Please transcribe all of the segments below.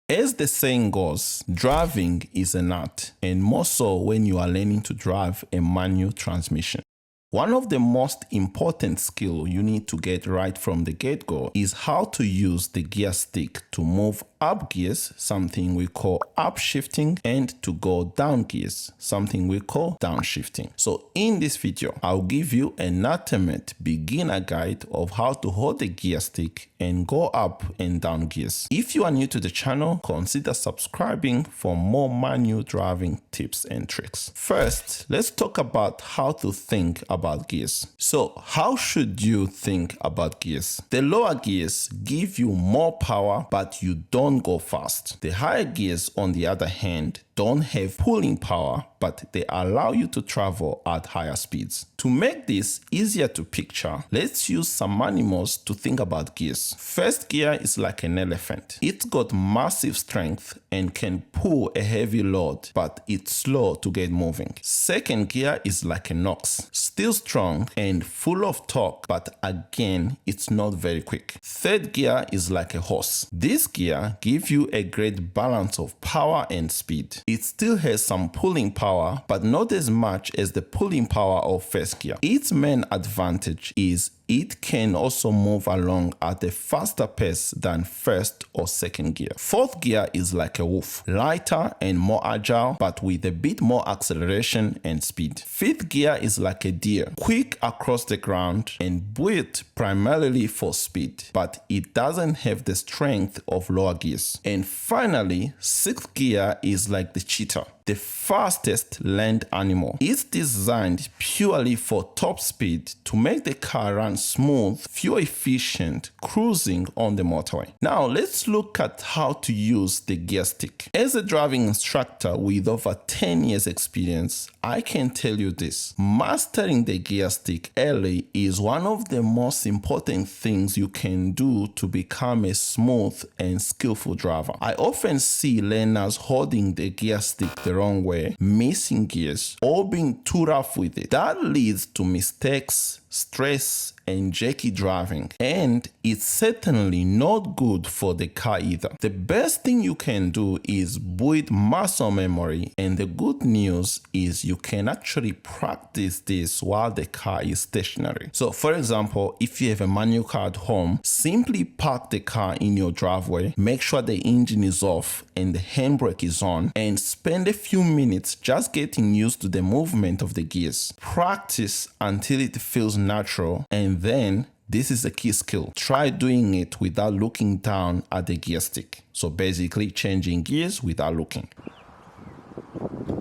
As the saying goes, driving is an art, and more so when you are learning to drive a manual transmission. One of the most important skills you need to get right from the get-go is how to use the gear stick to move up gears, something we call upshifting, and to go down gears, something we call downshifting. So in this video, I'll give you an ultimate beginner guide of how to hold the gear stick and go up and down gears. If you are new to the channel, consider subscribing for more manual driving tips and tricks. First, let's talk about how to think about gears. So how should you think about gears? The lower gears give you more power, but you don't go fast. The higher gears, on the other hand, don't have pulling power, but they allow you to travel at higher speeds. To make this easier to picture, let's use some animals to think about gears. First gear is like an elephant. It's got massive strength and can pull a heavy load, but it's slow to get moving. Second gear is like an ox, still strong and full of torque, but again, it's not very quick. Third gear is like a horse. This gear gives you a great balance of power and speed. It still has some pulling power, but not as much as the pulling power of first gear. Its main advantage is it can also move along at a faster pace than first or second gear. Fourth gear is like a wolf, lighter and more agile, but with a bit more acceleration and speed. Fifth gear is like a deer, quick across the ground and built primarily for speed, but it doesn't have the strength of lower gears. And finally, sixth gear is like the cheetah, the fastest land animal. It's designed purely for top speed to make the car run smooth, fuel efficient, cruising on the motorway. Now let's look at how to use the gear stick. As a driving instructor with over 10 years experience, I can tell you this: mastering the gear stick early is one of the most important things you can do to become a smooth and skillful driver. I often see learners holding the gear stick the wrong way, missing gears, or being too rough with it. That leads to mistakes, stress, and jerky driving, and it's certainly not good for the car either. The best thing you can do is build muscle memory, and the good news is you can actually practice this while the car is stationary. So for example, if you have a manual car at home, simply park the car in your driveway, make sure the engine is off and the handbrake is on, and spend a few minutes just getting used to the movement of the gears. Practice until it feels natural, and then this is a key skill. Try doing it without looking down at the gear stick. So basically changing gears without looking.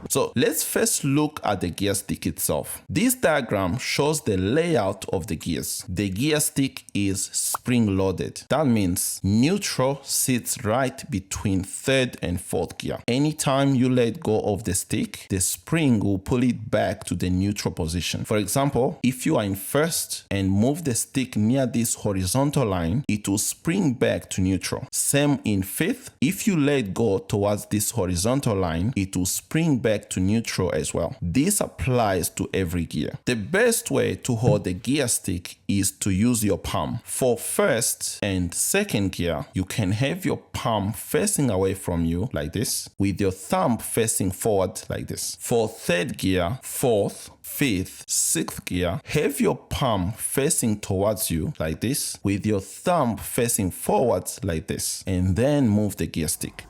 So let's first look at the gear stick itself. This diagram shows the layout of the gears. The gear stick is spring loaded. That means neutral sits right between third and fourth gear. Anytime you let go of the stick, the spring will pull it back to the neutral position. For example, if you are in first and move the stick near this horizontal line, it will spring back to neutral. Same in fifth. If you let go towards this horizontal line, it will spring back to neutral as well. This applies to every gear. The best way to hold the gear stick is to use your palm. For first and second gear, you can have your palm facing away from you like this, with your thumb facing forward like this. For third gear, fourth, fifth, sixth gear, have your palm facing towards you like this, with your thumb facing forwards like this, and then move the gear stick.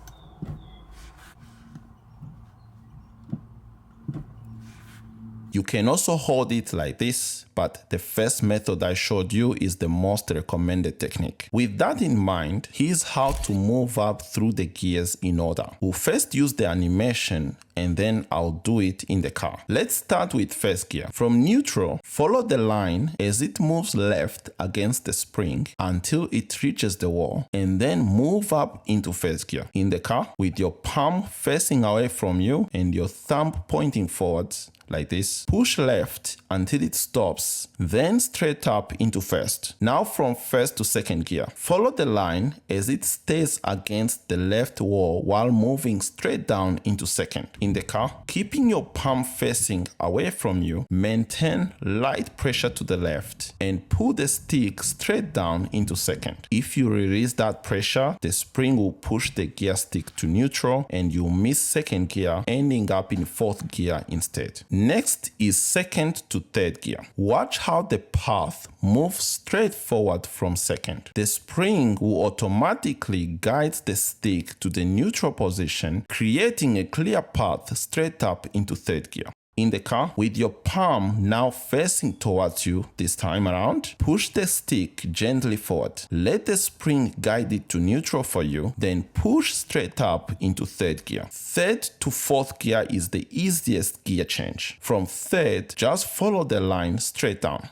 You can also hold it like this, but the first method I showed you is the most recommended technique. With that in mind, here's how to move up through the gears in order. We'll first use the animation, and then I'll do it in the car. Let's start with first gear. From neutral, follow the line as it moves left against the spring until it reaches the wall, and then move up into first gear. In the car, with your palm facing away from you and your thumb pointing forwards, like this. Push left until it stops, then straight up into first. Now from first to second gear. Follow the line as it stays against the left wall while moving straight down into second. In the car, keeping your palm facing away from you, maintain light pressure to the left and pull the stick straight down into second. If you release that pressure, the spring will push the gear stick to neutral and you'll miss second gear, ending up in fourth gear instead. Next is second to third gear. Watch how the path moves straight forward from second. The spring will automatically guide the stick to the neutral position, creating a clear path straight up into third gear. In the car, with your palm now facing towards you this time around, push the stick gently forward. Let the spring guide it to neutral for you, then push straight up into third gear. Third to fourth gear is the easiest gear change. From third, just follow the line straight down.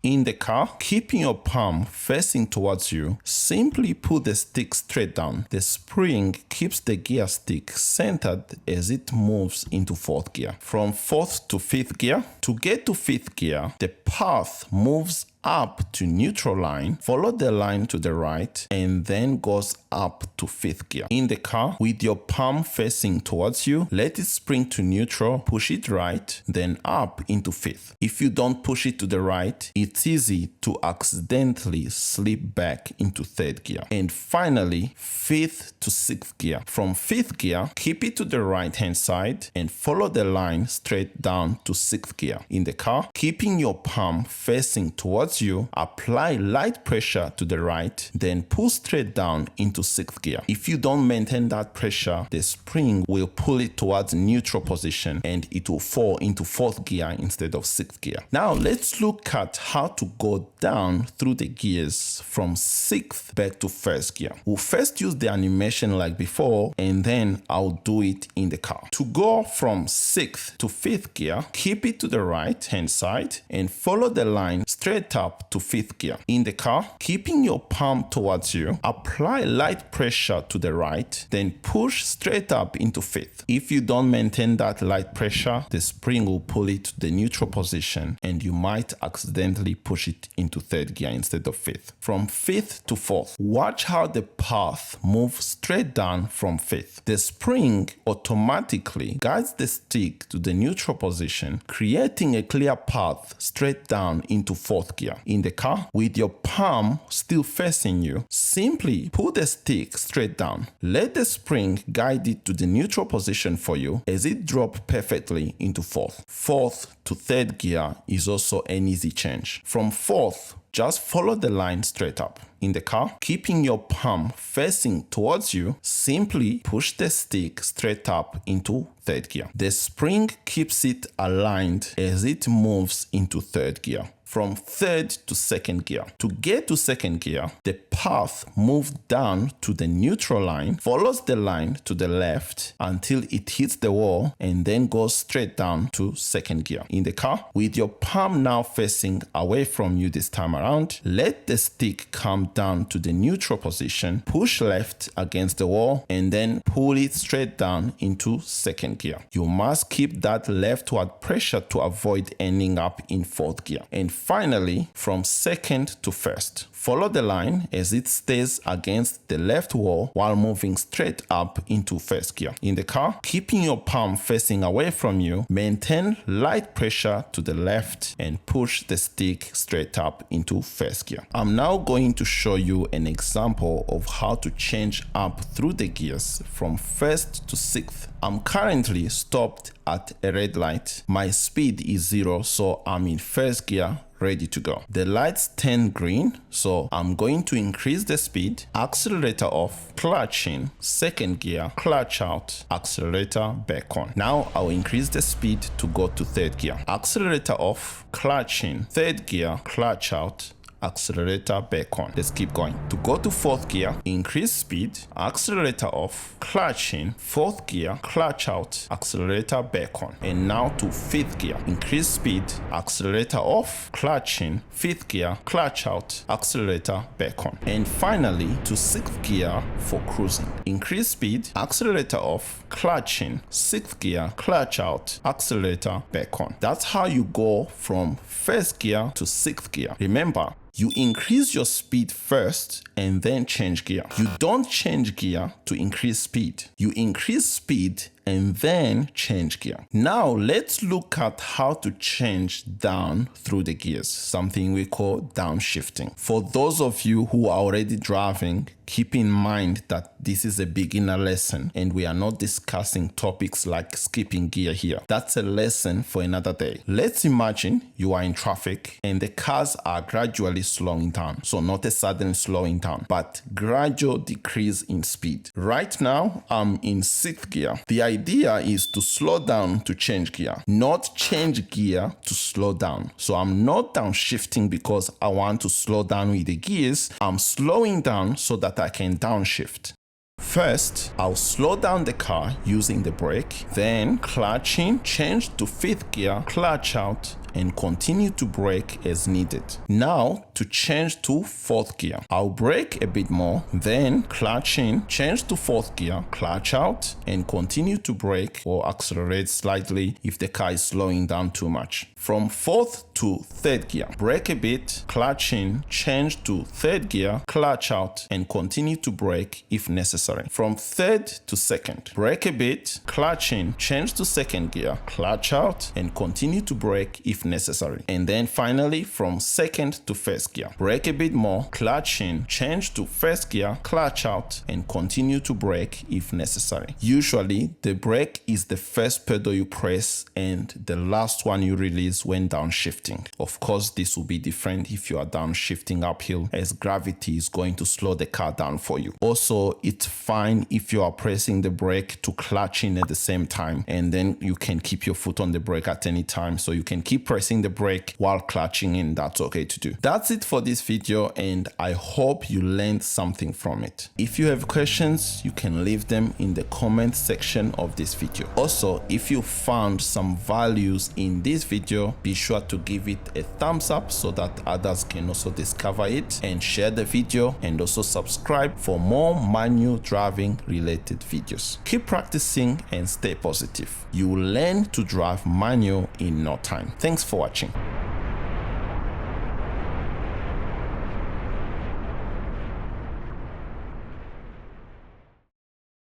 In the car, keeping your palm facing towards you, simply pull the stick straight down. The spring keeps the gear stick centered as it moves into fourth gear. From fourth to fifth gear, to get to fifth gear, the path moves up to neutral line, follow the line to the right, and then goes up to fifth gear. In the car, with your palm facing towards you, let it spring to neutral, push it right, then up into fifth. If you don't push it to the right, it's easy to accidentally slip back into third gear. And finally, fifth to sixth gear. From fifth gear, keep it to the right hand side and follow the line straight down to sixth gear. In the car, keeping your palm facing towards you, apply light pressure to the right, then pull straight down into sixth gear. If you don't maintain that pressure, the spring will pull it towards neutral position and it will fall into fourth gear instead of sixth gear. Now let's look at how to go down through the gears from sixth back to first gear. We'll first use the animation like before and then I'll do it in the car. To go from sixth to fifth gear, keep it to the right hand side and follow the line straight up to fifth gear. In the car, keeping your palm towards you, apply light pressure to the right, then push straight up into fifth. If you don't maintain that light pressure, the spring will pull it to the neutral position and you might accidentally push it into third gear instead of fifth. From fifth to fourth, watch how the path moves straight down from fifth. The spring automatically guides the stick to the neutral position, creating a clear path straight down into fourth gear. In the car, with your palm still facing you, simply pull the stick straight down. Let the spring guide it to the neutral position for you as it drops perfectly into fourth. Fourth to third gear is also an easy change. From fourth, just follow the line straight up. In the car, keeping your palm facing towards you, simply push the stick straight up into third gear. The spring keeps it aligned as it moves into third gear. From third to second gear. To get to second gear, the path moves down to the neutral line, follows the line to the left until it hits the wall, and then goes straight down to second gear. In the car, with your palm now facing away from you this time around, let the stick come down to the neutral position, push left against the wall, and then pull it straight down into second gear. You must keep that leftward pressure to avoid ending up in fourth gear. And finally, from second to first, follow the line as it stays against the left wall while moving straight up into first gear. In the car, keeping your palm facing away from you, maintain light pressure to the left and push the stick straight up into first gear. I'm now going to show you an example of how to change up through the gears from first to sixth. I'm currently stopped at a red light. My speed is 0, so I'm in first gear, ready to go. The lights turn green, so I'm going to increase the speed, accelerator off, clutch in, second gear, clutch out, accelerator back on. Now I'll increase the speed to go to third gear. Accelerator off, clutch in, third gear, clutch out, accelerator back on. Let's keep going. To go to 4th gear, increase speed, accelerator off, clutch in, 4th gear, clutch out, accelerator back on. And now to 5th gear, increase speed, accelerator off, clutch in, 5th gear, clutch out, accelerator back on. And finally to 6th gear for cruising. Increase speed, accelerator off, clutch in, 6th gear, clutch out, accelerator back on. That's how you go from 1st gear to 6th gear. Remember, you increase your speed first and then change gear. You don't change gear to increase speed. You increase speed and then change gear. Now let's look at how to change down through the gears, something we call downshifting. For those of you who are already driving, keep in mind that this is a beginner lesson and we are not discussing topics like skipping gear here. That's a lesson for another day. Let's imagine you are in traffic and the cars are gradually slowing down. So not a sudden slowing down, but gradual decrease in speed. Right now, I'm in 6th gear. The idea is to slow down to change gear, not change gear to slow down. So I'm not downshifting because I want to slow down with the gears. I'm slowing down so that I can downshift. First, I'll slow down the car using the brake, then clutch in, change to 5th gear, clutch out, and continue to brake as needed. Now to change to 4th gear, I'll brake a bit more, then clutch in, change to 4th gear, clutch out, and continue to brake or accelerate slightly if the car is slowing down too much. From 4th to 3rd gear, brake a bit, clutch in, change to 3rd gear, clutch out, and continue to brake if necessary. From 3rd to 2nd, brake a bit, clutch in, change to 2nd gear, clutch out, and continue to brake if necessary. And then finally from 2nd to 1st gear, brake a bit more, clutch in, change to 1st gear, clutch out, and continue to brake if necessary. Usually the brake is the first pedal you press and the last one you release when downshifting. Of course, this will be different if you are downshifting uphill, as gravity is going to slow the car down for you. Also, it's fine if you are pressing the brake to clutch in at the same time, and then you can keep your foot on the brake at any time, so you can keep pressing the brake while clutching in. That's okay to do. That's it for this video, and I hope you learned something from it. If you have questions, you can leave them in the comment section of this video. Also, if you found some values in this video, be sure to give it a thumbs up so that others can also discover it, and share the video, and also subscribe for more manual driving related videos. Keep practicing and stay positive. You will learn to drive manual in no time. Thanks for watching.